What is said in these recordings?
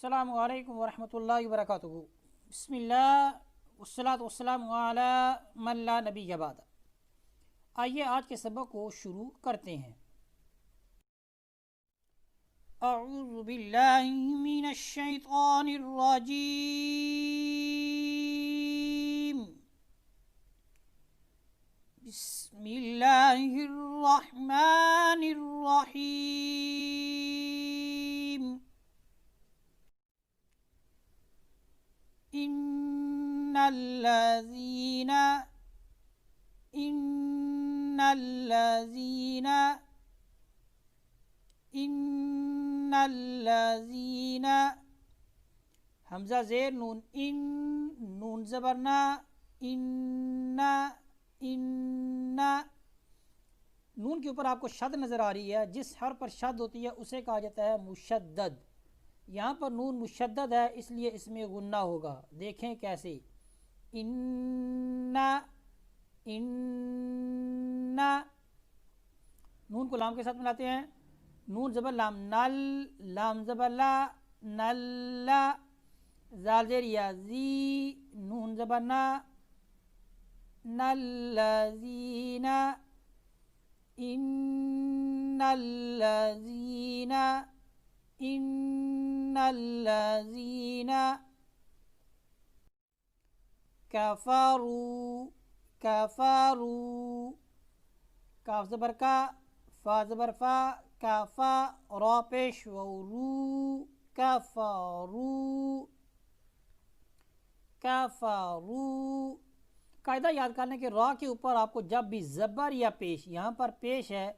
السلام علیکم ورحمۃ اللہ وبرکاتہ۔ بسم اللہ والصلاۃ والسلام علی من لا نبی بعد۔ آئیے آج کے سبق کو شروع کرتے ہیں۔ اعوذ باللہ من الشیطان الرجیم، بسم اللہ الرحمن الرحیم۔ ان الذین حمزہ زیر نون نون زبرنا نون کے اوپر آپ کو شد نظر آ رہی ہے، جس حرف پر شد ہوتی ہے اسے کہا جاتا ہے مشدد۔ یہاں پر نون مشدد ہے اس لیے اس میں غنہ ہوگا، دیکھیں کیسے۔ نون کو لام کے ساتھ ملاتے ہیں، نون زبر لام نل، لام زبر لا نل، زال زیر یا زی، نون زبر نا نلذین، ان الذین کفروا، کاف زبر کا، فا زبر فا، کافا، را پیش و رو، کفروا۔ قاعدہ یاد کرنے کے را کے اوپر آپ کو جب بھی زبر یا پیش، یہاں پر پیش ہے،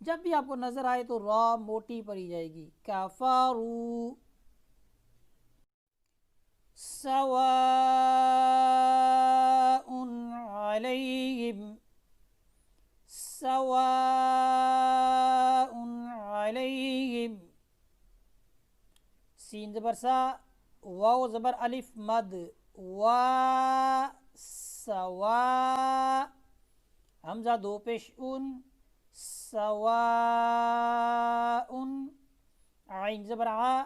جب بھی آپ کو نظر آئے تو را موٹی پڑی جائے گی۔ کفروا سواء علیہم، سین زبر سا، واو زبر الف مد، سوا، حمزہ دو پیش ان، سواء، عین زبر ع،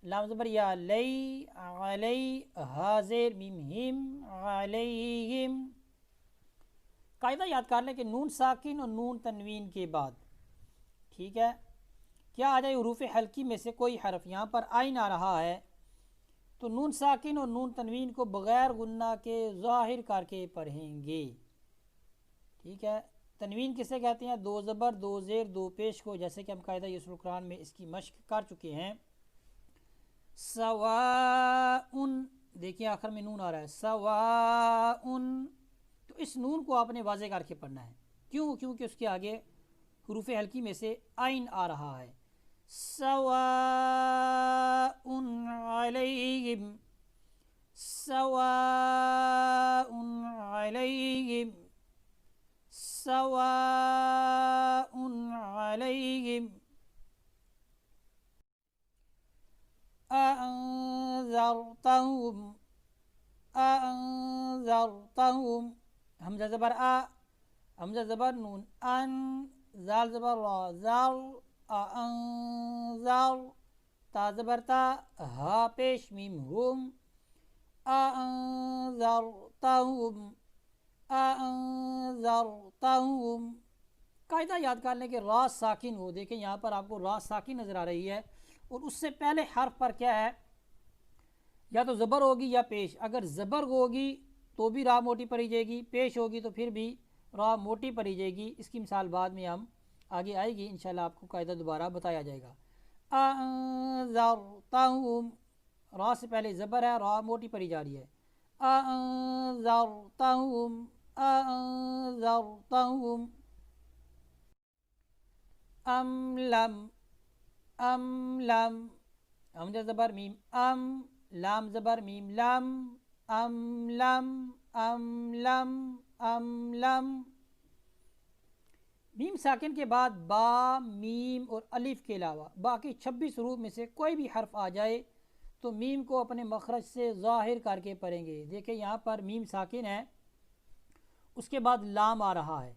لام زبر یا لی، علی، ہا زیر میم ہم، علیہم۔ قاعدہ یاد کر لیں کہ نون ساکن اور نون تنوین کے بعد، ٹھیک ہے، کیا آ جائے حروف حلقی میں سے کوئی حرف، یہاں پر آئین آ رہا ہے تو نون ساکن اور نون تنوین کو بغیر غنہ کے ظاہر کر کے پڑھیں گے، ٹھیک ہے۔ تنوین کسے کہتے ہیں؟ دو زبر دو زیر دو پیش کو، جیسے کہ ہم قاعدہ یسر القرآن میں اس کی مشق کر چکے ہیں۔ سواء، دیکھیں آخر میں نون آ رہا ہے، سواء، تو اس نون کو آپ نے واضح کر کے پڑھنا ہے، کیونکہ اس کے آگے حروف حلقی میں سے عین آ رہا ہے۔ سواء علیہم، سواء علیہم، سواء علیہم، انذرتہم، حمزہ زبر آ، حمزہ زبر نون ان، زال زبر را، زر، انذر، تا زبر تا، ہا پیش میم ہم، انذرتہم۔ قاعدہ یاد کر لیں کہ را ساکن ہو، دیکھیں یہاں پر آپ کو را ساکن نظر آ رہی ہے، اور اس سے پہلے حرف پر کیا ہے؟ یا تو زبر ہوگی یا پیش۔ اگر زبر ہوگی تو بھی را موٹی پڑی جائے گی، پیش ہوگی تو پھر بھی را موٹی پڑی جائے گی۔ اس کی مثال بعد میں ہم آگے آئے گی، انشاءاللہ آپ کو قاعدہ دوبارہ بتایا جائے گا۔ انذرتہم، را سے پہلے زبر ہے، را موٹی پڑی جا رہی ہے۔ انذرتہم، انذرتہم، ام لم، حمزہ زبر میم ام، لام زبر میم لم، ام لم۔ میم ساکن کے بعد با، میم اور الف کے علاوہ باقی 26 حروف میں سے کوئی بھی حرف آ جائے تو میم کو اپنے مخرج سے ظاہر کر کے پڑھیں گے۔ دیکھیں یہاں پر میم ساکن ہے، اس کے بعد لام آ رہا ہے،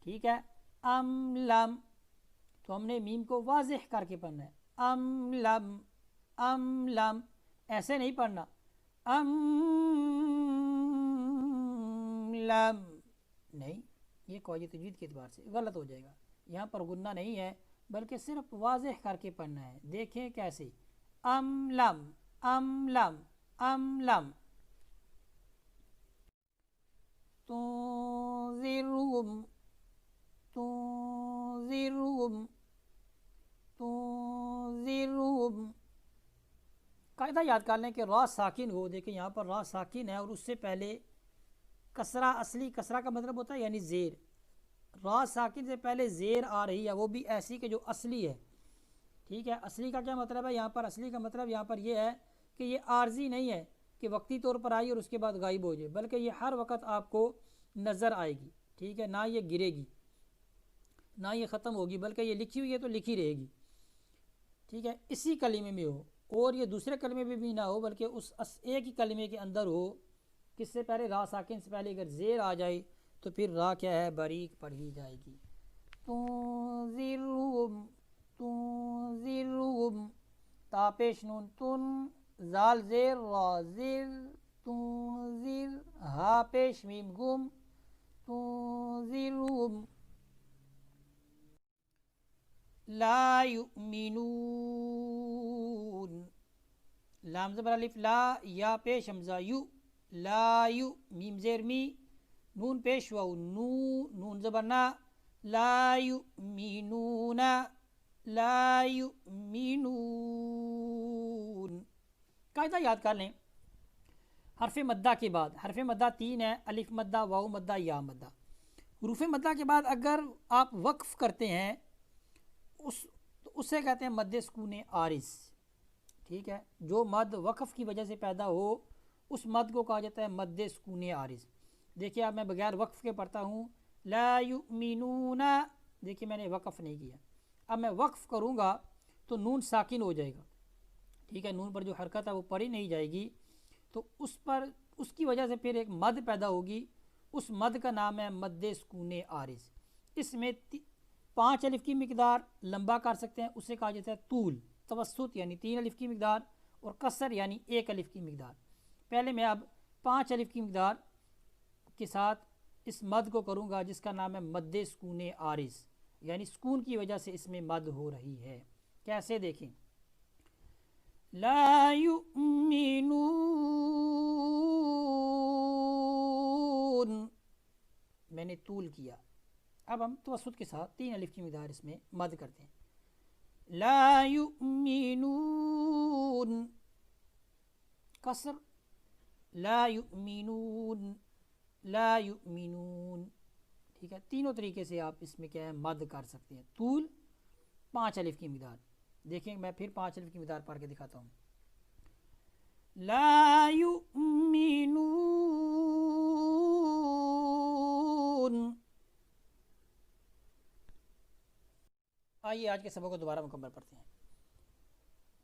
ٹھیک ہے، ام لم، تو ہم نے میم کو واضح کر کے پڑھنا ہے، ام لم، ام لم، ایسے نہیں پڑھنا ام لم، نہیں، یہ قواعد تجوید کے اعتبار سے غلط ہو جائے گا. یہاں پر غنہ نہیں ہے بلکہ صرف واضح کر کے پڑھنا ہے. دیکھیں کیسے، ام لم ام لم ام لم. تنذرهم تنذرهم تنذرهم. قاعدہ یاد کر لیں کہ را ساکن ہو. دیکھیں یہاں پر را ساکن ہے اور اس سے پہلے کسرہ، اصلی کسرہ کا مطلب ہوتا ہے یعنی زیر. را ساکن سے پہلے زیر آ رہی ہے، وہ بھی ایسی کہ جو اصلی ہے. ٹھیک ہے، اصلی کا کیا مطلب ہے یہاں پر؟ اصلی کا مطلب یہاں پر یہ ہے کہ یہ عارضی نہیں ہے کہ وقتی طور پر آئی اور اس کے بعد غائب ہو جائے، بلکہ یہ ہر وقت آپ کو نظر آئے گی. ٹھیک ہے، نہ یہ گرے گی نہ یہ ختم ہوگی، بلکہ یہ لکھی ہوئی ہے تو لکھی رہے گی. ٹھیک ہے، اسی کلمے میں ہو اور یہ دوسرے کلمے میں بھی نہ ہو بلکہ اس ایک ہی کلمے کے اندر ہو. کس سے پہلے؟ را ساکن سے پہلے اگر زیر آ جائے تو پھر را کیا ہے؟ باریک پڑھی جائے گی. تنذرهم تنذرهم، تا پیش نون تن، زال زیر را زیر، تنذر، ہا پیش میم گم، تنذرهم لا یؤمنون. لام زبر الف لا، یا پیش حمزہ یو، لا یو، میم زیر می، نون پیش واو نو، نون زبر نا، لا یؤمنون لا یؤمنون. قاعدہ یاد کر لیں، حرف مدہ کے بعد، حرف مدہ 3 ہے، الف مدہ، واو مدہ، یا مدہ. حروف مدہ کے بعد اگر آپ وقف کرتے ہیں اسے کہتے ہیں مد سکون عارض. ٹھیک ہے، جو مد وقف کی وجہ سے پیدا ہو اس مد کو کہا جاتا ہے مد سکون عارض. دیکھیے اب میں بغیر وقف کے پڑھتا ہوں لا یؤمنون، دیکھیے میں نے وقف نہیں کیا. اب میں وقف کروں گا تو نون ساکن ہو جائے گا. ٹھیک ہے، نون پر جو حرکت ہے وہ پڑھی نہیں جائے گی، تو اس کی وجہ سے پھر ایک مد پیدا ہوگی. اس مد کا نام ہے مد سکون عارض. اس میں 5 الف کی مقدار لمبا کر سکتے ہیں، اسے کہا جاتا ہے طول. توسط یعنی 3 الف کی مقدار، اور قصر یعنی 1 الف کی مقدار. پہلے میں اب 5 الف کی مقدار کے ساتھ اس مد کو کروں گا جس کا نام ہے مد سکون عارض، یعنی سکون کی وجہ سے اس میں مد ہو رہی ہے. کیسے؟ دیکھیں، لا یؤمنون، میں نے طول کیا. اب ہم توسط کے ساتھ 3 الف کی مقدار اس میں مد کرتے ہیں. لا یؤمنون، قصر، لا یؤمنون لا یؤمنون. ٹھیک ہے، تینوں طریقے سے آپ اس میں کیا ہے؟ مد کر سکتے ہیں. طول، 5 الف کی مقدار. دیکھیں میں پھر 5 الف کی مقدار پڑھ کے دکھاتا ہوں. لا یؤمنون. آئیے آج کے سبق کو دوبارہ مکمل پڑھتے ہیں.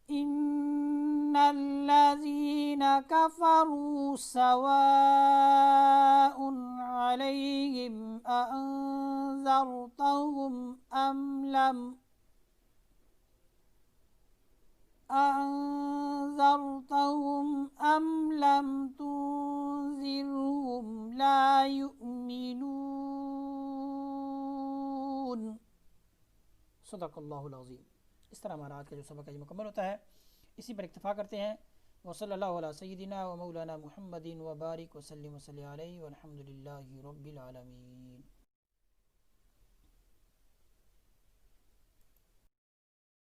ان الذین کفروا سواء علیہم اانذرتهم ام لم تنذرهم لا یؤمنون. صدق اللہ العظیم. اس طرح ہمارا آج کا جو سبق ہے یہ مکمل ہوتا ہے. اسی پر اکتفا کرتے ہیں. وصلی اللہ علیہ سیدنا و مولانا محمد وبارک وسلم وصلی علیہ والحمد للہ رب العالمین.